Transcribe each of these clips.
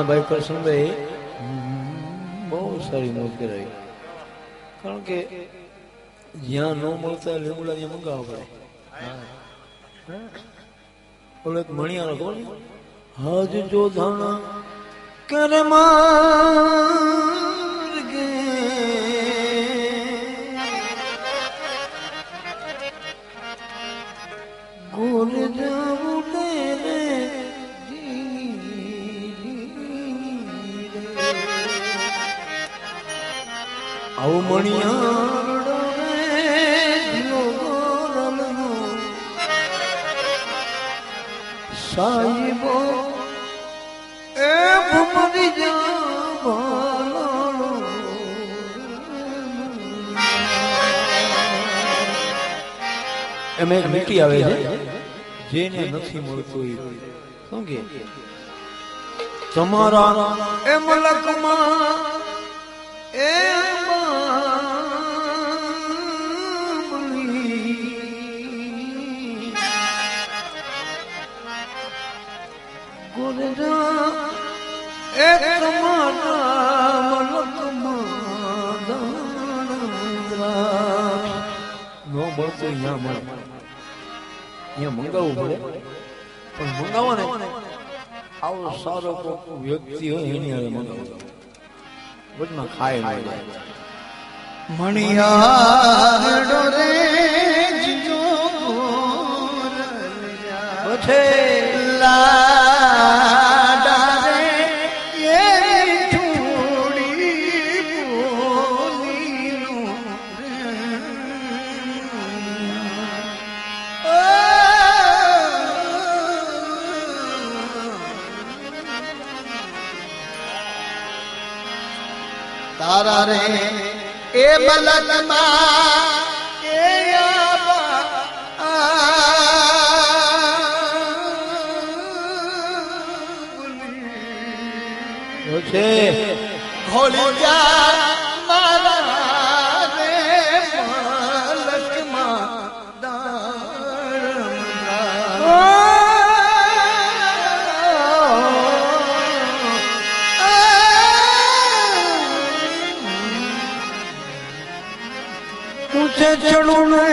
હમણાં ભાઈ કરશનભાઈ બહુ સારી મોજ કરાવી, કારણ કે જ્યાં ન મળતા લીમડા ત્યાં મંગાવવા પડે. ઓલો એક મણિયારો ખબર ને, હાજ જો ધાણા કરે માર્ગે ગોલ જાવું રે આવું મણિયારો સાહેબો એ ભમરી જાવાનો એમ એક મીઠી આવે છે જેને નથી મળતું શું કે તમારા એ મલકમાં એ મંગાવવું પડે, પણ મંગાવો ને આવો સારો વ્યક્તિ હોય એની હારે મંગાવો, વચમાં ખાય ન જાય. મણિયારો રે જીજો લાડા રે એ મીઠુડી બોલીનું તારા રે એ મલકમાં એ છે હોલી જા મારા રે મલકમાં પૂછે ચડું ને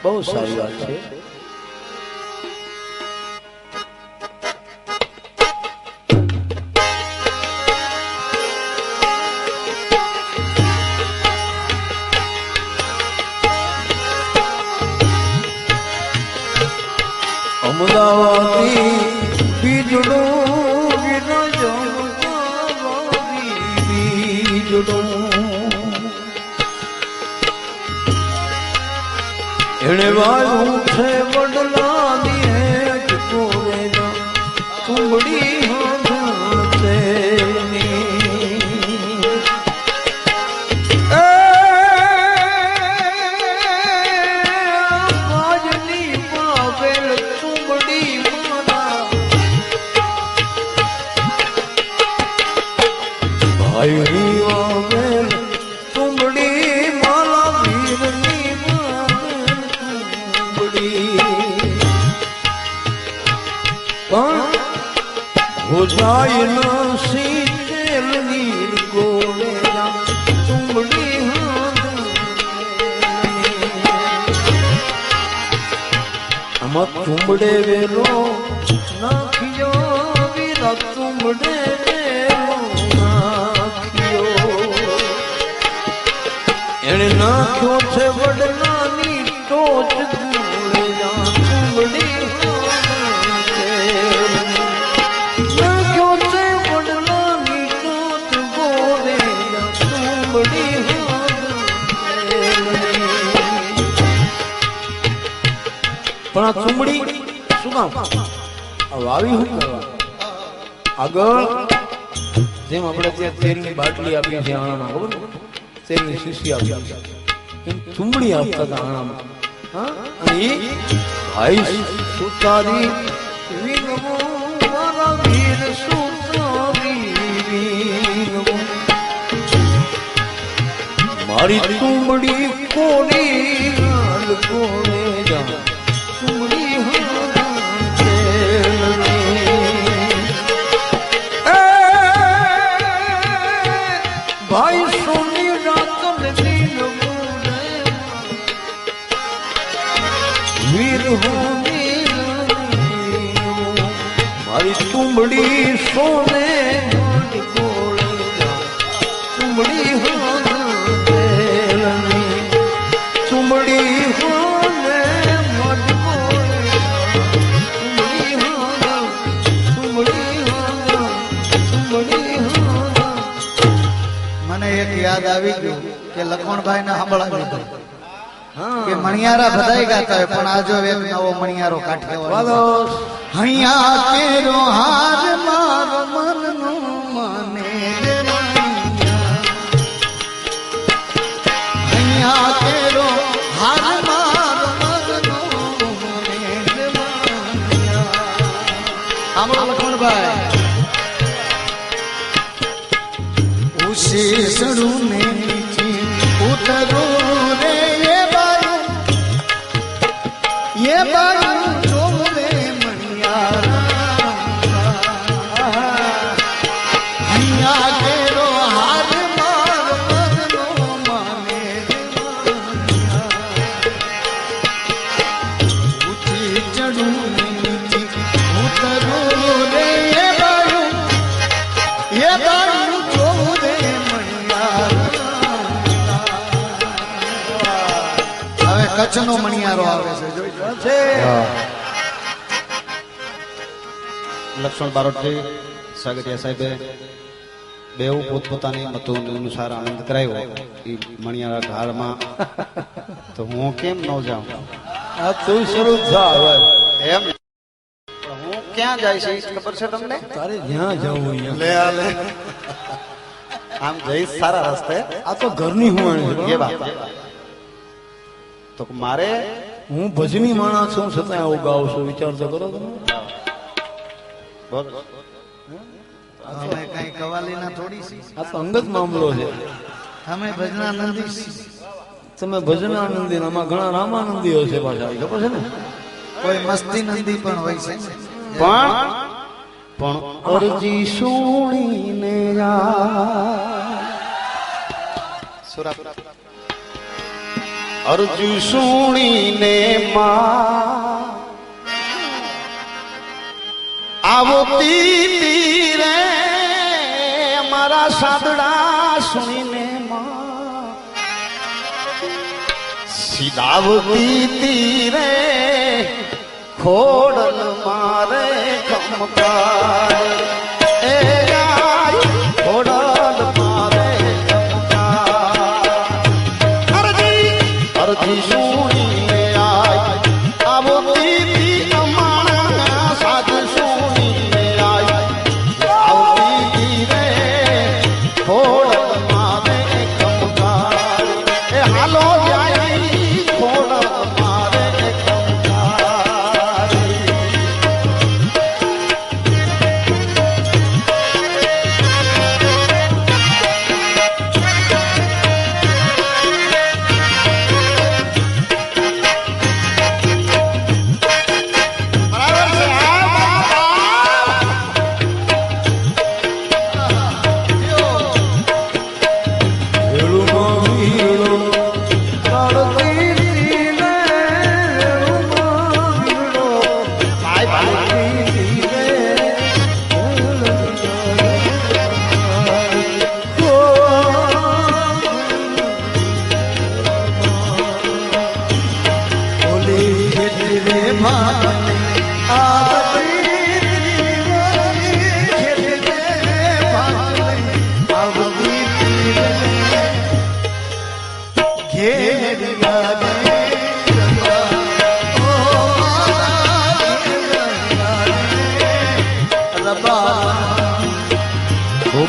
બહુ સારી વાત છે. અમદાવાદી બીજડો બીજડો એણે વાયું છે વડલા દિયે કોરેના કુંબડી હાથે આજની પાવેલ કુંબડી મારા ભાઈની વાવેલ કુંબડી મારા વીરની હો જાય ન શીતલ નીર ગોળે ચુંબડી આમાં ચુંબડે વેલો નાખ્યો વીરા ચુંબડે. નાખ્યો છે વડલાની ટોચ ધૂળે જા ચુંબડી નાખ્યો છે વડલાની ટોચ ગોરે જા ચુંબડી પણ આ ચુંબડી શું કામ વાવી શું કરવા આગળ જેમ આપણે ત્યાં તેલની બાટલી આપી છે આણામાં ખબર તેલની શીશી આપી છે એમ ચુંબડી આપતા હતા આણામાં અને એ ભાઈ સુતારી વિનમો મારા વીર સુતારી વિનમો મારી ચુંબડી કોની લાલ કોને જા ચુંબડી ભાઈ સોની રાત વીર મારી ચુંબડી સોને ચુંબડી ચુંબડી મને એક યાદ આવી ગયું કે લખમણભાઈ ને સાંભળાવી દો કે મણિયારા બધાય ગાતા હોય પણ આ જો એક નવો મણિયારો કાઠિયાવાડનો હૈયા કેરો હાર માર મનનો માને રે મણિયા હૈયા કેરો હાર માર મનનો માને રે મણિયા આમળો લખમણભાઈ શેષણું ને નીચે ઉતરો રે એ બાયું જોમ રે મણિયારા હૈયા કેરો હાર માર મનનો માને ઊંચી ચડું ને નીચે ઉતરો રે એ બાયું કચ્છનો મણિયારો આવે છે જોઈજો છે લક્ષ્મણ બારોટજી સાગરિયા સાહેબે બેઉ પોતપોતાની મતો અનુસાર આનંદ કરાયો એ મણિયારા ઢાળમાં તો હું કેમ ન જાઉં આ તું શરૂ થા એમ હું ક્યાં જાય છે ખબર છે તમને તારે જ્યાં જવું અહીંયા લે આ લે આમ જઈશ સારા રસ્તે આ તો ઘરની હુવાણી એ વાત તો મારે હું ભજની માણસ છું છતાં આવું ગાઉં છું વિચાર તો કરો તમે બોલ અમે કઈ કવાલીના થોડી છે આ તો અંગત મામલો છે અમે ભજનાનંદી તમે ભજનાનંદી આમાં ઘણા રામાનંદીઓ છે પાછા ખબર છે ને કોઈ મસ્તી નંદી પણ હોય છે પણ અરજી સુણીને અરજી સુણીને માં આવતી તીરે મારા સાદડા સુણીને માં સીધાવતી તીરે ખોડલ મારે ખમકાર એ આય ખોડલ મારે ખમકાર અરજી સુણીને આય આવતી તી અમારા સાદ સુણીને આય આવતી રે ખોડલ મારે ખમકાર એ હાલો જાય ખોડલ મારે ખમકાર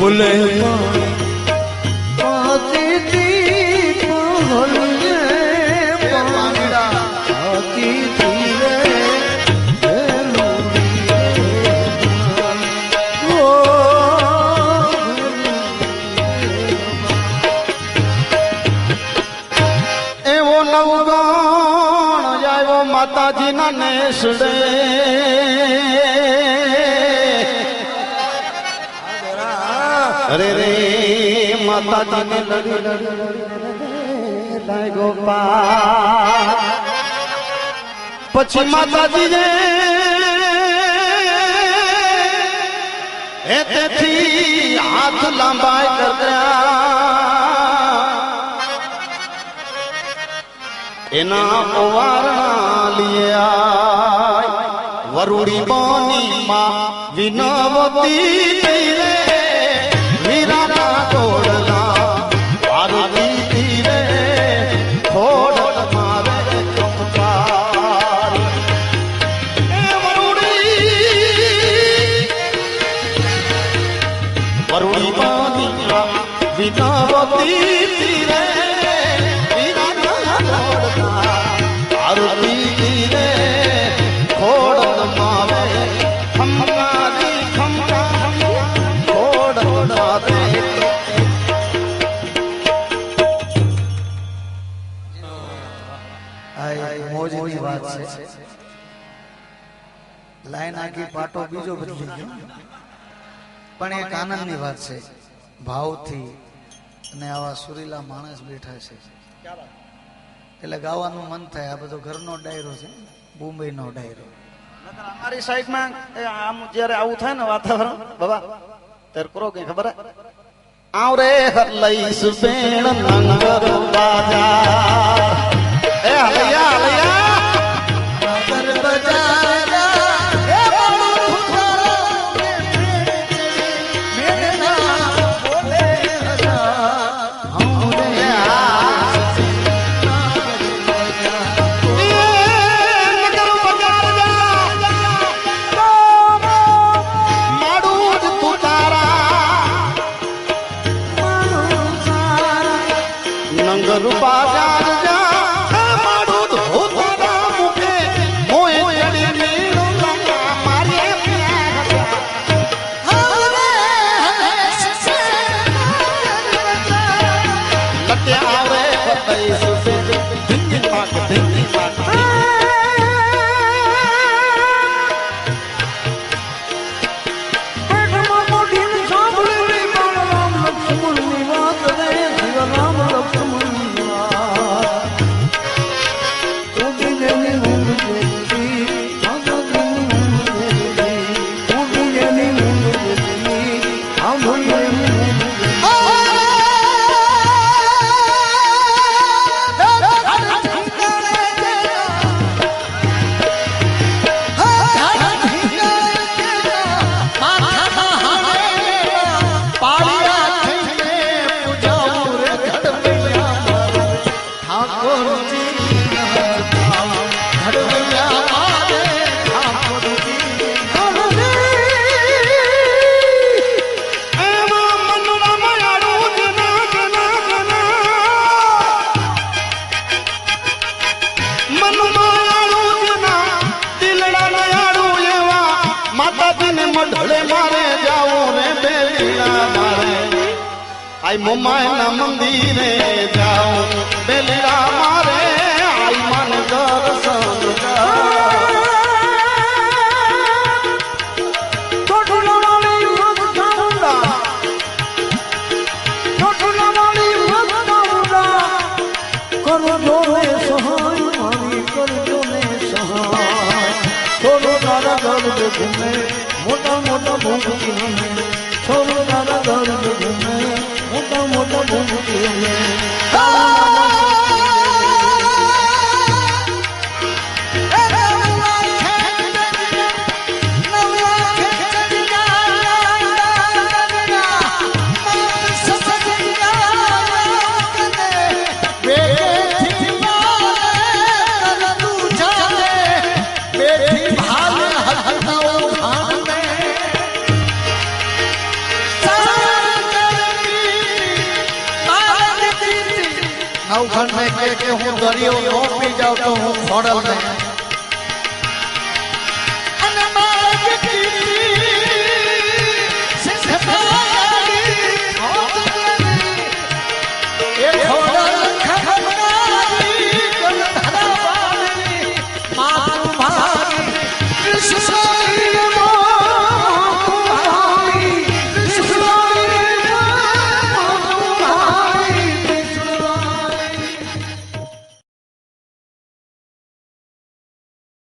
બોલે પાતી માતાજી ના નેસડે અરે રે માતાજી ને લડી ગોપાલ પછી માતાજી ને તેથી હાથ લાંબાઈ કર્યા એના ઓવારણા લિયા વરુડી બોની માં વિનવતી તીરે મીરાના તોડના આરતી તીરે ખોડ મારે ચમકાર એ વરુડી બોની માં વિનવતી તીરે મોજની વાત છે. લાઈન આખી પાટો બીજો બદલી ગયો પણ એક આનંદની વાત છે. ભાવથી અને આવા સુરીલા માણસ બેઠા છે એટલે ગાવાનું મન થાય. આ બધો ઘરનો ડાયરો છે, મુંબઈનો ડાયરો. અમારી સાઈડમાં આમ જયારે આવું થાય ને વાતાવરણ બાબા ત્યારે કરો કઈ ખબર આવરે લઈશ બેણ નંગર બાજા એ હલૈયા હલૈયા નગર બજારા એ મેના બોલે નંગર બાજાર मुमाय न मंदिरे जाओ बेलिया मारे आई मन दर्शन मोटा मोटा भूखी छोड़ो दादा घर घूमे मोटा मोटा भूखी સારા કે હું દરિયો નો પી જાઉં તો હું ખોડલ નહીં